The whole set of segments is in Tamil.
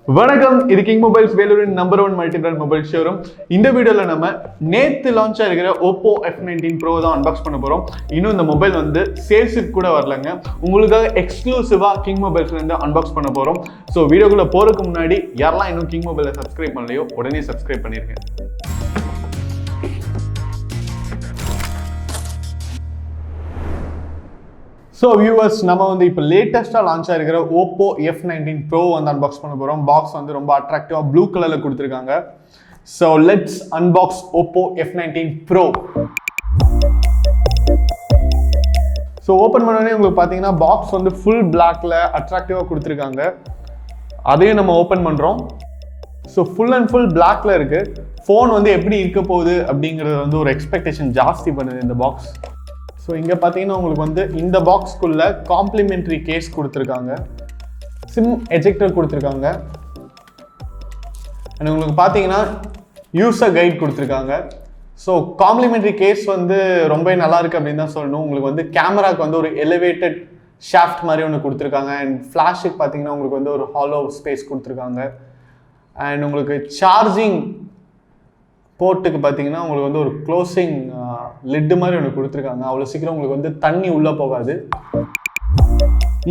வணக்கம், இது கிங் மொபைல்ஸ் வேலூரின் number 1 multi brand mobile showroom. இந்த வீடியோவில் நம்ம நேற்று லான்ச் ஆகிருக்கிற OPPO F19 Pro தான் அன்பாக்ஸ் பண்ண போகிறோம். இன்னும் இந்த மொபைல் வந்து சேல்ஸுக்கு கூட வரலங்க. உங்களுக்காக எக்ஸ்க்ளூசிவாக கிங் மொபைல்ஸ்லேருந்து அன்பாக்ஸ் பண்ண போகிறோம். ஸோ வீடியோக்குள்ளே போகிறதுக்கு முன்னாடி யாரெல்லாம் இன்னும் கிங் மொபைலை சப்ஸ்கிரைப் பண்ணலையோ உடனே சப்ஸ்கிரைப் பண்ணிருங்க. ஸோ வியூவர்ஸ், நம்ம வந்து இப்போ லேட்டஸ்ட்டாக லான்ச் ஆகிருக்கிற OPPO F19 Pro வந்து அன்பாக்ஸ் பண்ண போகிறோம். பாக்ஸ் வந்து ரொம்ப அட்ராக்டிவாக ப்ளூ கலரில் கொடுத்துருக்காங்க. So let's unbox OPPO F19 Pro. So open பண்ணோடனே உங்களுக்கு பார்த்தீங்கன்னா பாக்ஸ் வந்து ஃபுல் பிளாக்ல அட்ராக்டிவாக கொடுத்துருக்காங்க. அதையும் நம்ம ஓப்பன் பண்ணுறோம். ஸோ ஃபுல் அண்ட் ஃபுல் பிளாக்ல இருக்குது. ஃபோன் வந்து எப்படி இருக்க போகுது அப்படிங்கிறது வந்து ஒரு எக்ஸ்பெக்டேஷன் ஜாஸ்தி பண்ணுது இந்த பாக்ஸ். ஸோ இங்கே பார்த்தீங்கன்னா உங்களுக்கு வந்து இந்த பாக்ஸ்க்குள்ள காம்ப்ளிமெண்ட்ரி கேஸ் கொடுத்துருக்காங்க, சிம் எஜெக்டர் கொடுத்துருக்காங்க, அண்ட் உங்களுக்கு பார்த்தீங்கன்னா யூசர் கைட் கொடுத்துருக்காங்க. ஸோ காம்ப்ளிமெண்ட்ரி கேஸ் வந்து ரொம்ப நல்லா இருக்குது அப்படின்னு தான் சொல்லணும். உங்களுக்கு வந்து கேமராக்கு வந்து ஒரு எலிவேட்டட் ஷாஃப்ட் மாதிரி ஒன்று கொடுத்துருக்காங்க. அண்ட் ஃப்ளாஷுக்கு பார்த்தீங்கன்னா உங்களுக்கு வந்து ஒரு ஹாலோ ஸ்பேஸ் கொடுத்துருக்காங்க. அண்ட் உங்களுக்கு சார்ஜிங் போர்ட்டுக்கு பார்த்தீங்கன்னா உங்களுக்கு வந்து ஒரு க்ளோசிங் லிட்டு மாதிரி ஒன்று கொடுத்துருக்காங்க. அவ்வளோ சீக்கிரம் உங்களுக்கு வந்து தண்ணி உள்ளே போகாது.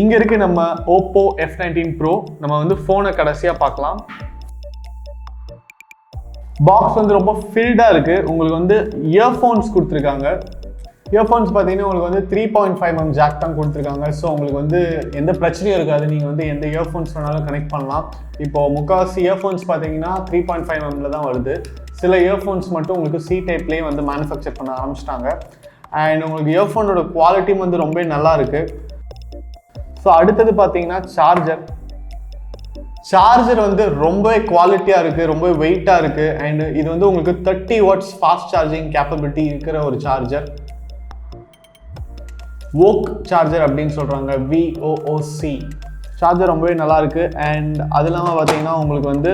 இங்கே இருக்கு நம்ம OPPO F19 Pro. நம்ம வந்து ஃபோனை கடைசியாக பார்க்கலாம். பாக்ஸ் வந்து ரொம்ப ஃபில்டாக இருக்குது. உங்களுக்கு வந்து இயர்ஃபோன்ஸ் கொடுத்துருக்காங்க. இயர்ஃபோன்ஸ் பார்த்தீங்கன்னா உங்களுக்கு வந்து 3.5mm ஜாக் தான் கொடுத்துருக்காங்க. ஸோ உங்களுக்கு வந்து எந்த பிரச்சனையும் இருக்காது. நீங்கள் வந்து எந்த இயர்ஃபோன்ஸ் வேணாலும் கனெக்ட் பண்ணலாம். இப்போது முக்கால்வாசி இயர்ஃபோன்ஸ் பார்த்தீங்கன்னா 3.5mm தான் வருது. சில இயர்ஃபோன்ஸ் மட்டும் உங்களுக்கு C டைப்லேயே வந்து மேனுஃபேக்சர் பண்ண ஆரம்பிச்சிட்டாங்க. அண்ட் உங்களுக்கு இயர்ஃபோனோட குவாலிட்டியும் வந்து ரொம்ப நல்லா இருக்குது. ஸோ அடுத்தது பார்த்தீங்கன்னா சார்ஜர் வந்து ரொம்ப குவாலிட்டியாக இருக்குது, ரொம்ப வெயிட்டாக இருக்குது. அண்ட் இது வந்து உங்களுக்கு 30 watts ஃபாஸ்ட் சார்ஜிங் கேப்பபிலிட்டி இருக்கிற ஒரு சார்ஜர். வோக் சார்ஜர் அப்படின்னு சொல்கிறாங்க, VOOC சார்ஜர் ரொம்பவே நல்லா இருக்கு. அண்ட் அது இல்லாமல் பார்த்தீங்கன்னா உங்களுக்கு வந்து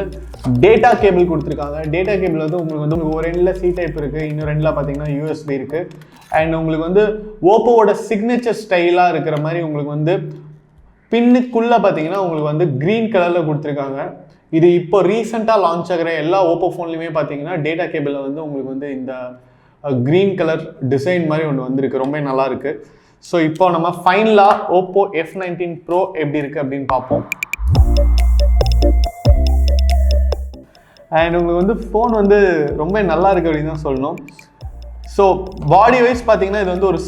டேட்டா கேபிள் கொடுத்துருக்காங்க. டேட்டா கேபிள் வந்து உங்களுக்கு வந்து ஒரு ரெண்டில் C டைப் இருக்குது, இன்னும் ரெண்டில் பார்த்தீங்கன்னா USB இருக்குது. அண்ட் உங்களுக்கு வந்து ஓப்போவோட சிக்னேச்சர் ஸ்டைலாக இருக்கிற மாதிரி உங்களுக்கு வந்து பின்னுக்குள்ளே பார்த்தீங்கன்னா உங்களுக்கு வந்து க்ரீன் கலரில் கொடுத்துருக்காங்க. இது இப்போ ரீசெண்டாக லான்ச் ஆகிற எல்லா ஓப்போ ஃபோன்லையுமே பார்த்தீங்கன்னா டேட்டா கேபிளில் வந்து உங்களுக்கு வந்து இந்த க்ரீன் கலர் டிசைன் மாதிரி ஒன்று வந்திருக்கு, ரொம்ப நல்லா இருக்கு. ஸோ இப்போ நம்ம ஃபைனலாக OPPO F19 Pro எப்படி இருக்குது அப்படின்னு பார்ப்போம். அண்ட் உங்களுக்கு வந்து ஃபோன் வந்து ரொம்ப நல்லா இருக்குது அப்படின்னு தான் சொல்லணும். ஸோ பாடி வைஸ் பார்த்தீங்கன்னா இது வந்து ஒரு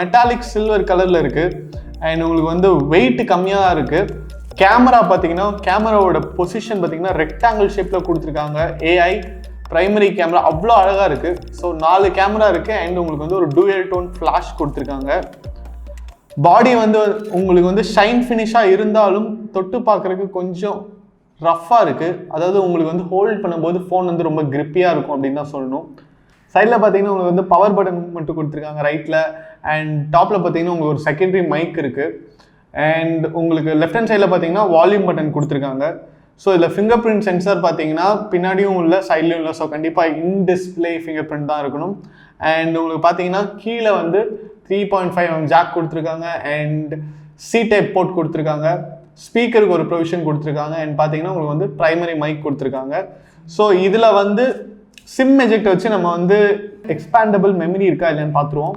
மெட்டாலிக் சில்வர் கலரில் இருக்குது. அண்ட் உங்களுக்கு வந்து வெயிட் கம்மியாக தான் இருக்குது. கேமரா பார்த்தீங்கன்னா கேமராவோட பொசிஷன் பார்த்தீங்கன்னா ரெக்டாங்கிள் ஷேப்பில் கொடுத்துருக்காங்க. AI பிரைமரி கேமரா அவ்வளோ அழகாக இருக்குது. ஸோ 4 கேமரா இருக்குது. அண்ட் உங்களுக்கு வந்து ஒரு டூயல் டோன் ஃப்ளாஷ் கொடுத்துருக்காங்க. பாடி வந்து உங்களுக்கு வந்து ஷைன் ஃபினிஷாக இருந்தாலும் தொட்டு பார்க்குறதுக்கு கொஞ்சம் ரஃப்பாக இருக்குது. அதாவது உங்களுக்கு வந்து ஹோல்ட் பண்ணும்போது ஃபோன் வந்து ரொம்ப கிரிப்பியாக இருக்கும் அப்படின்னு தான் சொல்லணும். சைடில் பார்த்தீங்கன்னா உங்களுக்கு வந்து பவர் பட்டன் மட்டும் கொடுத்துருக்காங்க ரைட்டில். அண்ட் டாப்பில் பார்த்தீங்கன்னா உங்களுக்கு ஒரு செகண்டரி மைக் இருக்குது. அண்ட் உங்களுக்கு லெஃப்ட் ஹேண்ட் சைடில் பார்த்தீங்கன்னா வால்யூம் பட்டன் கொடுத்துருக்காங்க. ஸோ இதில் ஃபிங்கர் பிரிண்ட் சென்சார் பார்த்தீங்கன்னா பின்னாடியும் இல்லை, சைட்லையும் இல்லை. ஸோ கண்டிப்பாக இன் டிஸ்பிளே ஃபிங்கர் பிரிண்ட் தான் இருக்கணும். அண்ட் உங்களுக்கு பார்த்தீங்கன்னா கீழே வந்து 3.5mm ஜாக் கொடுத்துருக்காங்க. அண்ட் C டைப் போர்ட் கொடுத்துருக்காங்க. ஸ்பீக்கருக்கு ஒரு ப்ரொவிஷன் கொடுத்துருக்காங்க. அண்ட் பார்த்தீங்கன்னா உங்களுக்கு வந்து ப்ரைமரி மைக் கொடுத்துருக்காங்க. ஸோ இதில் வந்து சிம் எஜெக்ட் வச்சு நம்ம வந்து எக்ஸ்பேண்டபிள் மெமரி இருக்கா இல்லைன்னு பார்த்துருவோம்.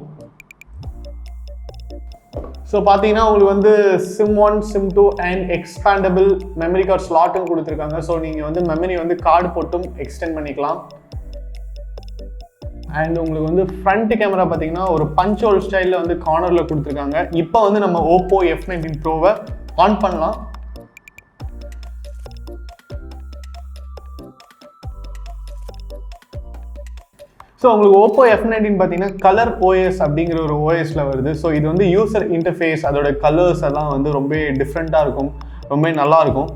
ஸோ பார்த்தீங்கன்னா உங்களுக்கு வந்து SIM1, SIM2 and expandable memory card ஸ்லாட்டும் கொடுத்துருக்காங்க. ஸோ நீங்கள் வந்து மெமரி வந்து கார்டு போட்டும் எக்ஸ்டெண்ட் பண்ணிக்கலாம். அண்ட் உங்களுக்கு வந்து ஃப்ரண்ட் கேமரா பார்த்தீங்கன்னா ஒரு பஞ்ச் ஹோல் ஸ்டைலில் வந்து கார்னரில் கொடுத்துருக்காங்க. இப்போ வந்து நம்ம OPPO F19 Pro-வை ஆன் பண்ணலாம். ஸோ உங்களுக்கு OPPO F19 பார்த்தீங்கன்னா கலர் OS அப்படிங்கிற ஒரு OSல வருது. ஸோ இது வந்து யூசர் இன்டர்ஃபேஸ், அதோட கலர்ஸ் எல்லாம் வந்து ரொம்ப டிஃப்ரெண்ட்டாக இருக்கும், ரொம்ப நல்லா இருக்கும்.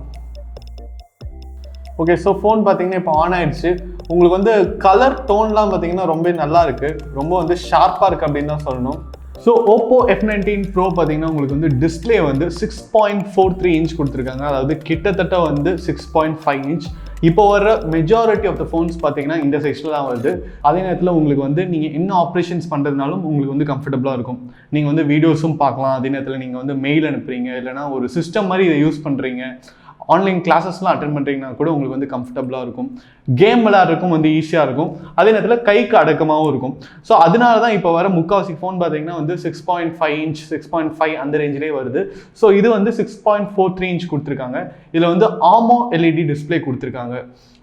ஓகே, ஸோ ஃபோன் பார்த்தீங்கன்னா இப்போ ஆன் ஆயிடுச்சு. உங்களுக்கு வந்து கலர் டோன்லாம் பார்த்தீங்கன்னா ரொம்ப நல்லா இருக்குது, ரொம்ப வந்து ஷார்ப்பாக இருக்குது அப்படின்னு தான் சொல்லணும். ஸோ OPPO F19 Pro பார்த்தீங்கன்னா உங்களுக்கு வந்து டிஸ்பிளே வந்து 6.43 inch கொடுத்துருக்காங்க. அதாவது கிட்டத்தட்ட வந்து 6.5 inch. இப்போ வர மெஜாரிட்டி ஆஃப் த ஃபோன்ஸ் பார்த்தீங்கன்னா இந்த சைஸில் தான் வருது. அதே நேரத்தில் உங்களுக்கு வந்து நீங்கள் என்ன ஆப்ரேஷன்ஸ் பண்ணுறதுனாலும் உங்களுக்கு வந்து கம்ஃபர்டபுளாக இருக்கும். நீங்கள் வந்து வீடியோஸும் பார்க்கலாம், அதே நேரத்தில் நீங்கள் வந்து மெயில் அனுப்புறீங்க, இல்லைனா ஒரு சிஸ்டம் மாதிரி இதை யூஸ் பண்ணுறீங்க, ஆன்லைன் கிளாஸஸ்லாம் அட்டென்ட் பண்ணுறீங்கன்னா கூட உங்களுக்கு வந்து கம்ஃபர்டபுளாக இருக்கும். கேம் விளையாடுறதுக்கும் வந்து ஈஸியாக இருக்கும். அதே நேரத்தில் கைக்கு அடக்கமாகவும் இருக்கும். ஸோ அதனால தான் இப்போ வர முக்கால்வாசி ஃபோன் பார்த்தீங்கன்னா வந்து 6.5 இன்ச் 6.5 அந்த ரேஞ்சிலே வருது. ஸோ இது வந்து 6.43 இன்ச் கொடுத்துருக்காங்க. இதில் வந்து ஆமோ எல்இடி டிஸ்பிளே கொடுத்துருக்காங்க.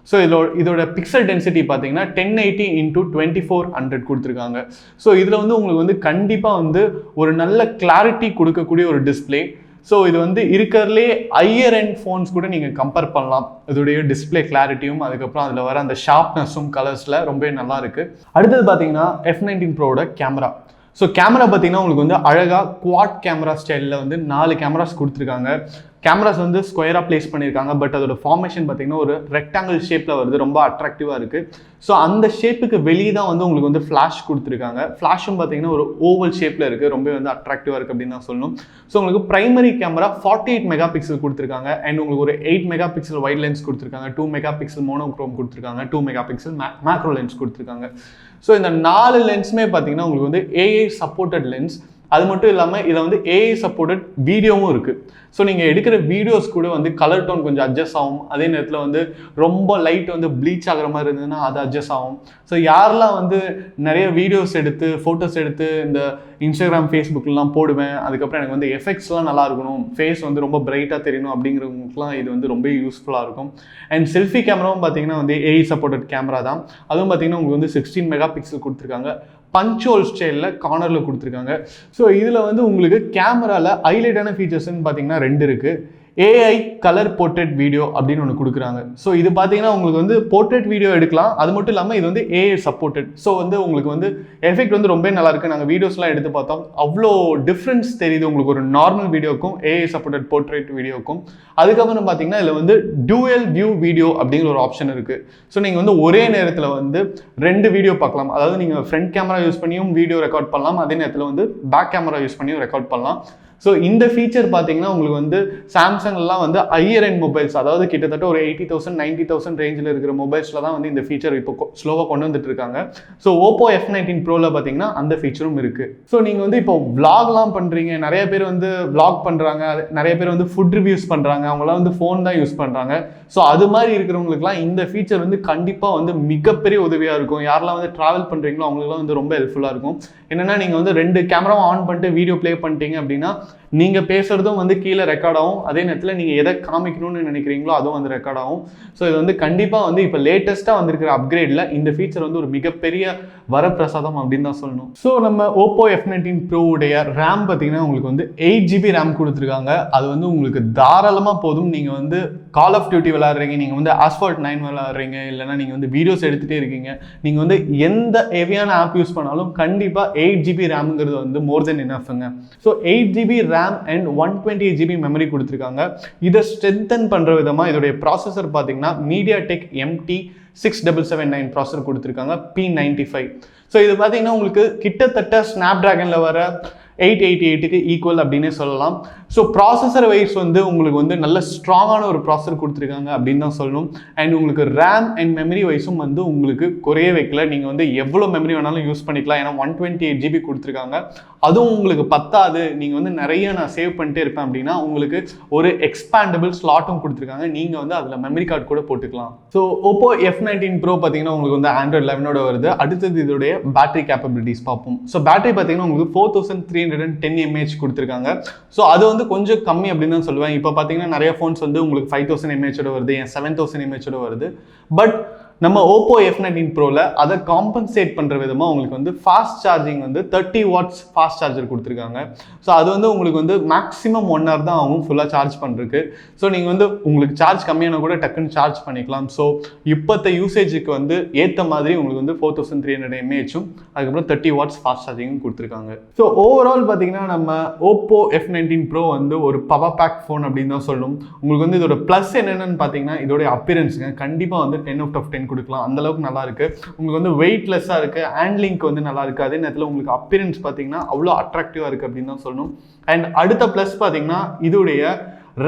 ஸோ இதோட பிக்சல் டென்சிட்டி பார்த்தீங்கன்னா 1080 × 2400 கொடுத்துருக்காங்க. ஸோ இதில் வந்து உங்களுக்கு வந்து கண்டிப்பாக வந்து ஒரு நல்ல கிளாரிட்டி கொடுக்கக்கூடிய ஒரு டிஸ்பிளே. ஸோ இது வந்து இருக்கிறதுலே ஹையர் எண்ட் ஃபோன்ஸ் கூட நீங்கள் கம்பேர் பண்ணலாம். இதோடைய டிஸ்பிளே கிளாரிட்டியும் அதுக்கப்புறம் அதில் வர அந்த ஷார்ப்னஸும் கலர்ஸில் ரொம்பவே நல்லா இருக்குது. அடுத்தது பார்த்தீங்கன்னா F19 ப்ரோவோட கேமரா. ஸோ கேமரா பார்த்தீங்கன்னா உங்களுக்கு வந்து அழகாக குவாட் கேமரா ஸ்டைலில் வந்து 4 கேமராஸ் கொடுத்துருக்காங்க. கேமராஸ் வந்து ஸ்கொயராக பிளேஸ் பண்ணியிருக்காங்க. பட் அதோட ஃபார்மேஷன் பார்த்தீங்கன்னா ஒரு ரெக்டாங்கிள் ஷேப்பில் வருது. ரொம்ப அட்ராக்டிவாக இருக்குது. ஸோ அந்த ஷேப்புக்கு வெளியே தான் வந்து உங்களுக்கு வந்து ஃப்ளாஷ் கொடுத்துருக்காங்க. ஃப்ளாஷும் பார்த்தீங்கன்னா ஒரு ஓவல் ஷேப்பில் இருக்குது. ரொம்ப வந்து அட்ராக்டிவாக இருக்குது அப்படின்னு தான் சொல்லணும். ஸோ உங்களுக்கு பிரைமரி கேமரா 48 மெகா பிக்சல் கொடுத்துருக்காங்க. அண்ட் உங்களுக்கு ஒரு 8 மெகா பிக்சல் வைட் லென்ஸ் கொடுத்துருக்காங்க. 2 மெகா பிக்சல் மோனோக்ரோம் கொடுத்துருக்காங்க. 2 மெகா பிக்சல் மேக்ரோ லென்ஸ் கொடுத்துருக்காங்க. ஸோ இந்த 4 லென்ஸுமே பார்த்தீங்கன்னா உங்களுக்கு வந்து ஏஐ சப்போர்ட்டட் லென்ஸ். அது மட்டும் இல்லாமல் இதில் வந்து ஏஐ சப்போர்ட்டட் வீடியோவும் இருக்குது. ஸோ நீங்கள் எடுக்கிற வீடியோஸ் கூட வந்து கலர் டோன் கொஞ்சம் அட்ஜஸ்ட் ஆகும். அதே நேரத்தில் வந்து ரொம்ப லைட் வந்து ப்ளீச் ஆகிற மாதிரி இருந்ததுன்னா அது அட்ஜஸ்ட் ஆகும். ஸோ யாரெல்லாம் வந்து நிறைய வீடியோஸ் எடுத்து ஃபோட்டோஸ் எடுத்து இந்த இன்ஸ்டாகிராம் ஃபேஸ்புக்லாம் போடுவேன், அதுக்கப்புறம் எனக்கு வந்து எஃபெக்ட்ஸ்லாம் நல்லா இருக்கணும், ஃபேஸ் வந்து ரொம்ப பிரைட்டாக தெரியணும் அப்படிங்கிறவங்களுக்குலாம் இது வந்து ரொம்ப யூஸ்ஃபுல்லாக இருக்கும். அண்ட் செல்ஃபி கேமராவும் பார்த்தீங்கன்னா வந்து ஏஐ சப்போர்ட்டட் கேமரா தான். அதுவும் பார்த்தீங்கன்னா உங்களுக்கு வந்து 16 மெகா பிக்சல் கொடுத்துருக்காங்க. பஞ்சுவல் ஸ்டைலில் கார்னரில் கொடுத்துருக்காங்க. ஸோ இதில் வந்து உங்களுக்கு கேமராவில் ஹைலைட்டான ஃபீச்சர்ஸ்ன்னு பார்த்தீங்கன்னா 2 இருக்குது. ஏஐ கலர் போர்ட்ரேட் வீடியோ அப்படின்னு ஒன்று கொடுக்குறாங்க. ஸோ இது பார்த்தீங்கன்னா உங்களுக்கு வந்து போர்ட்ரேட் வீடியோ எடுக்கலாம். அது மட்டும் இல்லாமல் இது வந்து ஏஐ சப்போர்ட்டட். ஸோ வந்து உங்களுக்கு வந்து எஃபெக்ட் வந்து ரொம்ப நல்லா இருக்குது. நாங்கள் வீடியோஸ்லாம் எடுத்து பார்த்தோம். அவ்வளோ டிஃப்ரென்ஸ் தெரியுது உங்களுக்கு ஒரு நார்மல் வீடியோக்கும் ஏஐ சப்போர்ட்டட் போர்ட்ரேட் வீடியோக்கும். அதுக்கப்புறம் பார்த்தீங்கன்னா இதில் வந்து டூயல் வியூ வீடியோ அப்படிங்கிற ஒரு ஆப்ஷன் இருக்குது. ஸோ நீங்கள் வந்து ஒரே நேரத்தில் வந்து 2 வீடியோ பார்க்கலாம். அதாவது நீங்கள் ஃப்ரண்ட் கேமரா யூஸ் பண்ணியும் வீடியோ ரெக்கார்ட் பண்ணலாம். அதே நேரத்தில் வந்து பேக் கேமரா யூஸ் பண்ணியும் ரெக்கார்ட் பண்ணலாம். ஸோ இந்த ஃபீச்சர் பார்த்தீங்கன்னா உங்களுக்கு வந்து சாம்சங்லாம் வந்து ஹையர் எண்ட் மொபைல்ஸ், அதாவது கிட்டத்தட்ட ஒரு 80,000 90,000 ரேஞ்சில் இருக்கிற மொபைல்ஸில் தான் வந்து இந்த ஃபீச்சர் இப்போ ஸ்லோவாக கொண்டு வந்துட்டு இருக்காங்க. ஸோ OPPO F19 ப்ரோவில் பார்த்தீங்கன்னா அந்த ஃபீச்சரும் இருக்குது. ஸோ நீங்கள் வந்து இப்போ விளாக்லாம் பண்ணுறீங்க, நிறைய பேர் வந்து விளாக் பண்ணுறாங்க, நிறைய பேர் வந்து ஃபுட் ரிவ்யூஸ் பண்ணுறாங்க, அவங்களாம் வந்து ஃபோன் தான் யூஸ் பண்ணுறாங்க. ஸோ அது மாதிரி இருக்கிறவங்களுக்குலாம் இந்த ஃபீச்சர் வந்து கண்டிப்பாக வந்து மிகப்பெரிய உதவியாக இருக்கும். யாரெல்லாம் வந்து ட்ராவல் பண்ணுறீங்களோ அவங்களுக்குலாம் வந்து ரொம்ப ஹெல்ப்ஃபுல்லாக இருக்கும். என்னென்னா நீங்கள் வந்து 2 கேமராவும் ஆன் பண்ணிட்டு வீடியோ ப்ளே பண்ணிட்டீங்க அப்படின்னா நீங்கள் பேசுகிறதும் வந்து கீழே ரெக்கார்ட் ஆகும். அதே நேரத்தில் நீங்கள் எதை காமிக்கணும்னு நினைக்கிறீங்களோ அதுவும் வந்து ரெக்கார்ட் ஆகும். ஸோ இது வந்து கண்டிப்பாக வந்து இப்போ லேட்டஸ்ட்டாக வந்திருக்கிற அப்கிரேடில் இந்த ஃபீச்சர் வந்து ஒரு மிகப்பெரிய வரப்பிரசாதம் அப்படின்னு தான் சொல்லணும். ஸோ நம்ம OPPO F19 ப்ரோவுடைய ரேம் பார்த்தீங்கன்னா உங்களுக்கு வந்து 8GB ரேம் கொடுத்துருக்காங்க. அது வந்து உங்களுக்கு தாராளமாக போதும். நீங்கள் வந்து கால் ஆஃப் டியூட்டி விளையாடுறீங்க, நீங்கள் வந்து Asphalt 9 விளையாடுறீங்க, இல்லைனா நீங்கள் வந்து வீடியோஸ் எடுத்துகிட்டே இருக்கீங்க, நீங்கள் வந்து எந்த ஹெவியான ஆப் யூஸ் பண்ணாலும் கண்டிப்பாக 8GB ரேம்ங்கிறது வந்து மோர் தென் இனஃப்ங்க. So 8GB RAM and 128GB memory கொடுத்துருக்காங்க. இதை ஸ்ட்ரென்தன் பண்ணுற விதமாக இதோடைய ப்ராசஸர் பார்த்தீங்கன்னா MediaTek MT6779 ப்ராசஸர் கொடுத்துருக்காங்க P95. ஸோ இது பார்த்தீங்கன்னா உங்களுக்கு கிட்டத்தட்ட ஸ்னாப்டிராகனில் வர 888க்கு ஈக்குவல் அப்படின்னே சொல்லலாம். ஸோ ப்ராசஸர் வைஸ் வந்து உங்களுக்கு வந்து நல்ல ஸ்ட்ராங்கான ஒரு ப்ராசஸர் கொடுத்துருக்காங்க அப்படின்னு தான் சொல்லணும். அண்ட் உங்களுக்கு ரேம் அண்ட் மெமரி வைஸும் வந்து உங்களுக்கு குறைய வைக்கல. நீங்கள் வந்து எவ்வளோ மெமரி வேணாலும் யூஸ் பண்ணிக்கலாம். ஏன்னா 128GB கொடுத்துருக்காங்க. அதுவும் உங்களுக்கு பத்தாது, நீங்கள் வந்து நிறைய நான் சேவ் பண்ணிட்டே இருப்பேன் அப்படின்னா உங்களுக்கு ஒரு எக்ஸ்பேண்டபிள் ஸ்லாட்டும் கொடுத்துருக்காங்க. நீங்கள் வந்து அதில் மெமரி கார்டு கூட போட்டுக்கலாம். ஸோ OPPO F19 Pro பார்த்தீங்கன்னா உங்களுக்கு வந்து Android 11ஓட வருது. அடுத்தது இதோடைய பேட்டரி கேப்பபிலிட்டிஸ் பார்ப்போம். ஸோ பேட்டரி பார்த்தீங்கன்னா உங்களுக்கு 4310 mAh கொடுத்துருக்காங்க. ஸோ அது வந்து கொஞ்சம் கம்மி அப்படின்னு தான் சொல்லுவேன். இப்போ பார்த்தீங்கன்னா நிறைய ஃபோன்ஸ் வந்து உங்களுக்கு 5000 mAh வருது, 7000 mAh வருது. பட் நம்ம OPPO F19 Proல அதை காம்பன்சேட் பண்ணுற விதமாக உங்களுக்கு வந்து ஃபாஸ்ட் சார்ஜிங் வந்து 30 watts ஃபாஸ்ட் சார்ஜர் கொடுத்துருக்காங்க. ஸோ அது வந்து உங்களுக்கு வந்து மேக்ஸிமம் 1 hour தான் ஆகும் ஃபுல்லாக சார்ஜ் பண்ணுறதுக்கு. ஸோ நீங்கள் வந்து உங்களுக்கு சார்ஜ் கம்மியான கூட டக்குன்னு சார்ஜ் பண்ணிக்கலாம். ஸோ இப்போத்த யூசேஜுக்கு வந்து ஏற்ற மாதிரி உங்களுக்கு வந்து 4300 mAhம் அதுக்கப்புறம் 30 watts ஃபாஸ்ட் சார்ஜிங்கும் கொடுத்துருக்காங்க. ஸோ ஓவரால் பார்த்தீங்கன்னா நம்ம OPPO F19 Pro வந்து ஒரு பவர் பேக் ஃபோன் அப்படின்னு தான் சொல்லணும். உங்களுக்கு வந்து இதோட ப்ளஸ் என்னென்னு பார்த்தீங்கன்னா இதோடைய அப்பியரன்ஸுங்க கண்டிப்பாக வந்து 10 out of 10 கொடுக்கலாம். அந்த அளவுக்கு நல்லா இருக்கு. உங்களுக்கு வந்து வெயிட்லெஸ்ஸாக இருக்கு, ஹேண்ட்லிங்க் வந்து நல்லா இருக்கு. அதே நேரத்தில் உங்களுக்கு அப்பியரன்ஸ் பார்த்தீங்கன்னா அவ்வளோ அட்ராக்டிவாக இருக்கு அப்படின்னு தான் சொல்லணும். அண்ட் அடுத்த ப்ளஸ் பார்த்தீங்கன்னா இதோடைய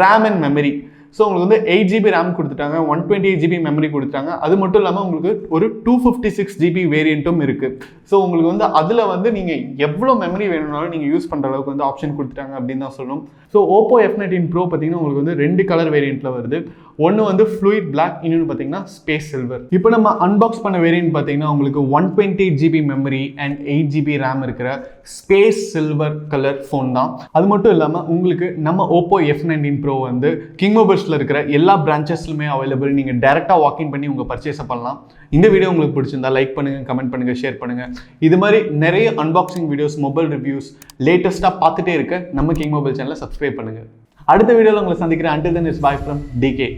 ரேம் அண்ட் மெமரி. ஸோ உங்களுக்கு வந்து 8GB RAM கொடுத்துட்டாங்க, 128GB மெமரி கொடுத்துட்டாங்க. அது மட்டும் இல்லாமல் உங்களுக்கு ஒரு 256GB வேரியண்ட்டும் இருக்குது. ஸோ உங்களுக்கு வந்து அதில் வந்து நீங்கள் எவ்வளோ மெமரி வேணும்னாலும் நீங்கள் யூஸ் பண்ணுற அளவுக்கு வந்து ஆப்ஷன் கொடுத்துட்டாங்க அப்படின்னு தான் சொல்லணும். ஸோ OPPO F19 Pro பார்த்தீங்கன்னா உங்களுக்கு வந்து 2 கலர் வேரியண்ட்டில் வருது. ஒன்று வந்து ஃப்ளூயிட் பிளாக், இன்னொன்று பார்த்தீங்கன்னா ஸ்பேஸ் சில்வர். இப்போ நம்ம அன்பாக்ஸ் பண்ண வேரியன்ட் பார்த்தீங்கன்னா உங்களுக்கு 128GB memory and 8GB RAM இருக்கிற ஸ்பேஸ் சில்வர் கலர் ஃபோன் தான். அது மட்டும் இல்லாமல் உங்களுக்கு நம்ம OPPO F19 Pro வந்து கிங் மொபைல்ஸில் இருக்கிற எல்லா பிரான்ச்சஸ்லுமே அவைலபிள். நீங்கள் டேரெக்டாக வாக்கின் பண்ணி உங்கள் பர்ச்சேஸை பண்ணலாம். இந்த வீடியோ உங்களுக்கு பிடிச்சிருந்தா லைக் பண்ணுங்கள், கமெண்ட் பண்ணுங்கள், ஷேர் பண்ணுங்கள். இது மாதிரி நிறைய அன்பாக்சிங் வீடியோஸ், மொபைல் ரிவ்யூஸ் லேட்டஸ்ட்டாக பார்த்துட்டே இருக்க நம்ம கிங் மொபைல் சேனலை சப்ஸ்கிரைப் பண்ணுங்கள். அடுத்த வீடியோவில் உங்களை சந்திக்கிறேன். Until then, it's bye from DK.